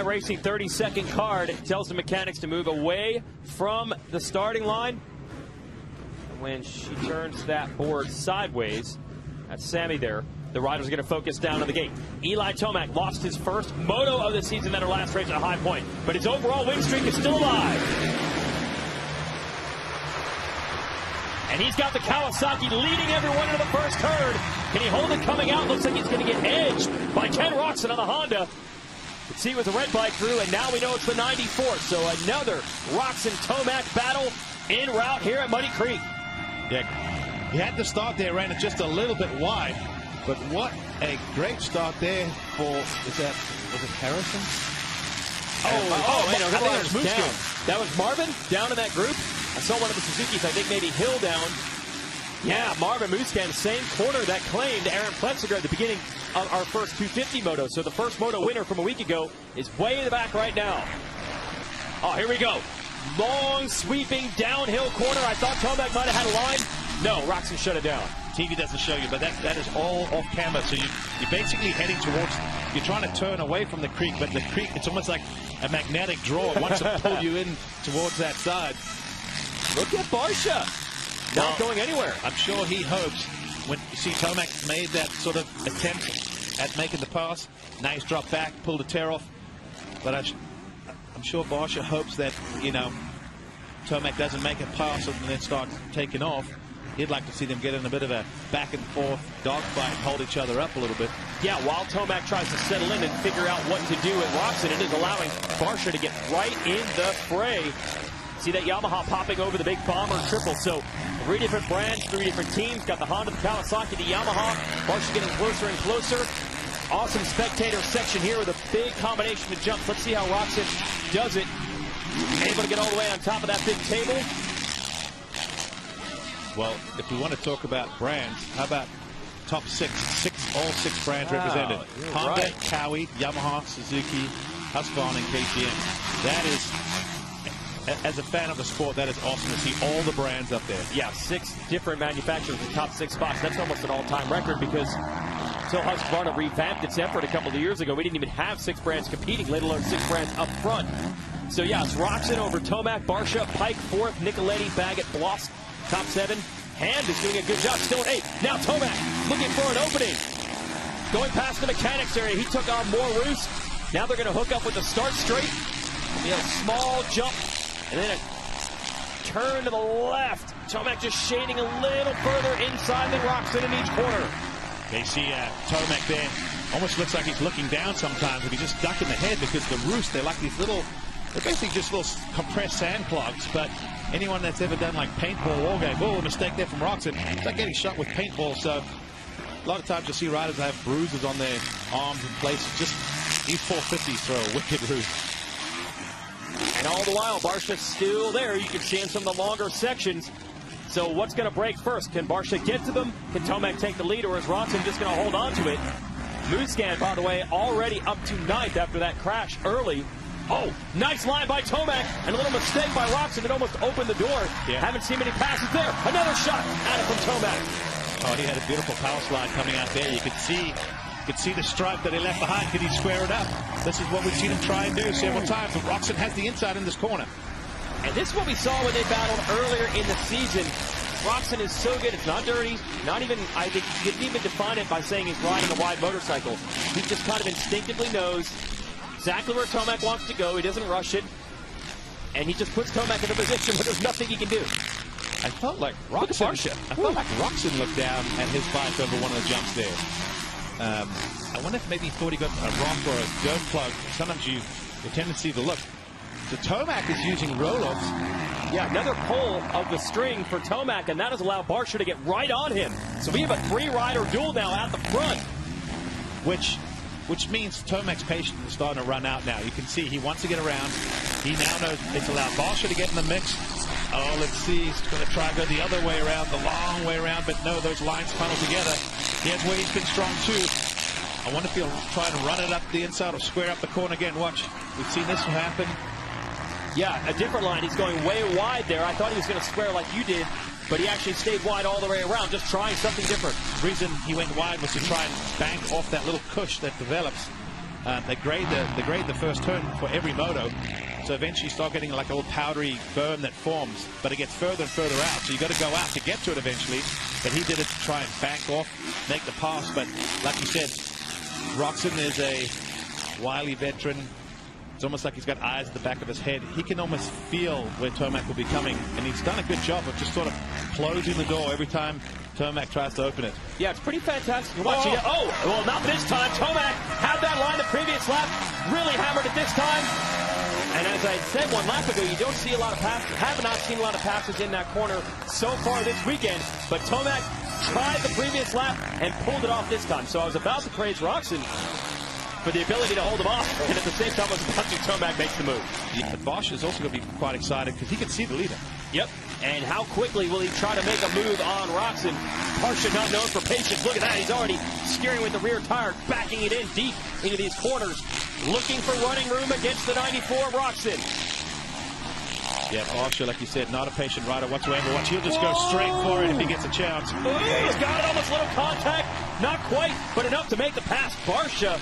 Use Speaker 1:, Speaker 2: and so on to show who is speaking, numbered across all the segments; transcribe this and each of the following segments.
Speaker 1: Racing 30-second card tells the mechanics to move away from the starting line. When she turns that board sideways, that's Sammy there. The riders are going to focus down on the gate. Eli Tomac lost his first moto of the season at her last race at a high point, but his overall win streak is still alive. And he's got the Kawasaki leading everyone into the first turn. Can he hold it coming out? Looks like he's going to get edged by Ken Roczen on the Honda. You can see with the red bike crew, and now we know it's the 94th. So another Roczen-Tomac battle en route here at Muddy Creek.
Speaker 2: Yeah, he had to start there, ran it just a little bit wide. But what a great start there for, was it Harrison?
Speaker 1: I think that was down. That was Marvin down in that group. I saw one of the Suzukis, I think maybe Hill down. Yeah, Marvin Musquin, same corner that claimed Aaron Plessinger at the beginning of our first 250 moto. So the first moto winner from a week ago is way in the back right now. Oh, here we go. Long, sweeping, downhill corner. I thought Tomac might have had a line. No, Roczen shut it down.
Speaker 2: TV doesn't show you, but that is all off camera. So you're basically heading towards, you're trying to turn away from the creek, but the creek, it's almost like a magnetic draw. It wants to pull you in towards that side.
Speaker 1: Look at Barsha. Not going anywhere.
Speaker 2: I'm sure he hopes, when you see Tomac made that sort of attempt at making the pass, nice drop back, pulled the tear off. But I'm sure Barsha hopes that, you know, Tomac doesn't make a pass and then start taking off. He'd like to see them get in a bit of a back and forth dogfight, hold each other up a little bit. Yeah, while Tomac tries to settle in and figure out what to do at Roczen, it is allowing Barsha to get right in the fray. See that Yamaha popping over the big bomber triple. So 3 different brands, 3 different teams. Got the Honda, the Kawasaki, the Yamaha. Barsha getting closer and closer. Awesome spectator section here with a big combination of jumps. Let's see how Roczen does it. Able to get all the way on top of that big table. Well, if we want to talk about brands, how about top 6? All 6 brands represented. Honda, right. Kawi, Yamaha, Suzuki, Husqvarna, and KTM. That is, as a fan of the sport, that is awesome to see all the brands up there. Yeah, 6 different manufacturers in the top 6 spots. That's almost an all-time record because until Husqvarna revamped its effort a couple of years ago, we didn't even have 6 brands competing, let alone 6 brands up front. So yeah, it's Roczen over Tomac, Barsha, Pike 4th, Nicoletti, Baggett, Bloss, top 7. Hand is doing a good job, still at 8. Now Tomac looking for an opening. Going past the mechanics area, he took on more roost. Now they're going to hook up with the start straight. Be a small jump, and then a turn to the left. Tomac just shading a little further inside than Roczen in each corner. They see Tomac there. Almost looks like he's looking down sometimes, but he's just ducking the head because the roost, they're like these little, they're basically just little compressed sand clogs. But anyone that's ever done like paintball war game, a mistake there from Roczen. It's like getting shot with paintball. So a lot of times you'll see riders have bruises on their arms and places. Just these 450s throw a wicked roost. And all the while, Barsha's still there. You can see in some of the longer sections. So what's going to break first? Can Barsha get to them? Can Tomac take the lead, or is Roczen just going to hold on to it? Musquin, by the way, already up to 9th after that crash early. Oh, nice line by Tomac, and a little mistake by Roczen that almost opened the door. Yeah. Haven't seen many passes there. Another shot at it from Tomac. Oh, he had a beautiful power slide coming out there. You could see the stripe that he left behind. Could he square it up? This is what we've seen him try and do several times. But Roczen has the inside in this corner. And this is what we saw when they battled earlier in the season. Roczen is so good. It's not dirty. Not even, I think you didn't even define it by saying he's riding a wide motorcycle. He just kind of instinctively knows exactly where Tomac wants to go. He doesn't rush it. And he just puts Tomac in a position where there's nothing he can do. I felt like Roczen looked down at his bike over one of the jumps there. I wonder if maybe he thought he got a rock or a dirt plug. Sometimes you have a tendency to look. So Tomac is using roll-ups. Yeah, another pull of the string for Tomac, and that has allowed Barsha to get right on him. So we have a 3-rider duel now at the front. Which means Tomac's patience is starting to run out now. You can see he wants to get around. He now knows it's allowed Barsha to get in the mix. Oh, let's see. He's going to try to go the other way around, the long way around, but no, those lines funnel together. Here's where he's been strong too. I wonder if he'll try to run it up the inside or square up the corner again. Watch. We've seen this happen. Yeah, a different line. He's going way wide there. I thought he was going to square like you did, but he actually stayed wide all the way around, just trying something different. The reason he went wide was to try and bank off that little cush that develops. They grade the first turn for every moto. So eventually you start getting like a little powdery berm that forms, but it gets further and further out. So you got to go out to get to it eventually. But he did it to try and bank off, make the pass. But like you said, Roczen is a wily veteran. It's almost like he's got eyes at the back of his head. He can almost feel where Tomac will be coming, and he's done a good job of just sort of closing the door every time Tomac tries to open it.
Speaker 1: Yeah, it's pretty fantastic. Watching it. Oh, well, not this time. Tomac had that line the previous lap, really hammered it this time. And as I said one lap ago, you don't see a lot of passes, have not seen a lot of passes in that corner so far this weekend. But Tomac tried the previous lap and pulled it off this time. So I was about to praise Roczen for the ability to hold him off, and at the same time, I was watching Tomac makes the move.
Speaker 2: But Bosch is also going to be quite excited because he can see the leader.
Speaker 1: Yep. And how quickly will he try to make a move on Roczen? Barsha not known for patience. Look at that. He's already steering with the rear tire, backing it in deep into these corners, looking for running room against the 94 Roczen.
Speaker 2: Yeah, Barsha, like you said, not a patient rider whatsoever. Watch, he'll just go straight for it if he gets a chance.
Speaker 1: He's got it, almost little contact. Not quite, but enough to make the pass. Barsha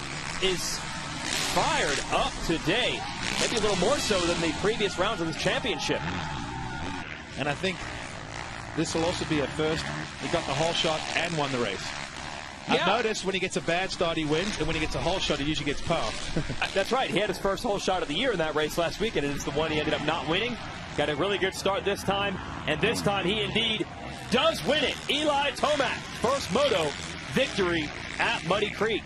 Speaker 1: is fired up today. Maybe a little more so than the previous rounds of this championship.
Speaker 2: And I think this will also be a first. He got the whole shot and won the race.
Speaker 1: Yeah.
Speaker 2: I've noticed when he gets a bad start, he wins, and when he gets a whole shot, he usually gets power.
Speaker 1: That's right. He had his first whole shot of the year in that race last weekend, and it's the one he ended up not winning. Got a really good start this time, and this time he indeed does win it. Eli Tomac, first moto victory at Muddy Creek.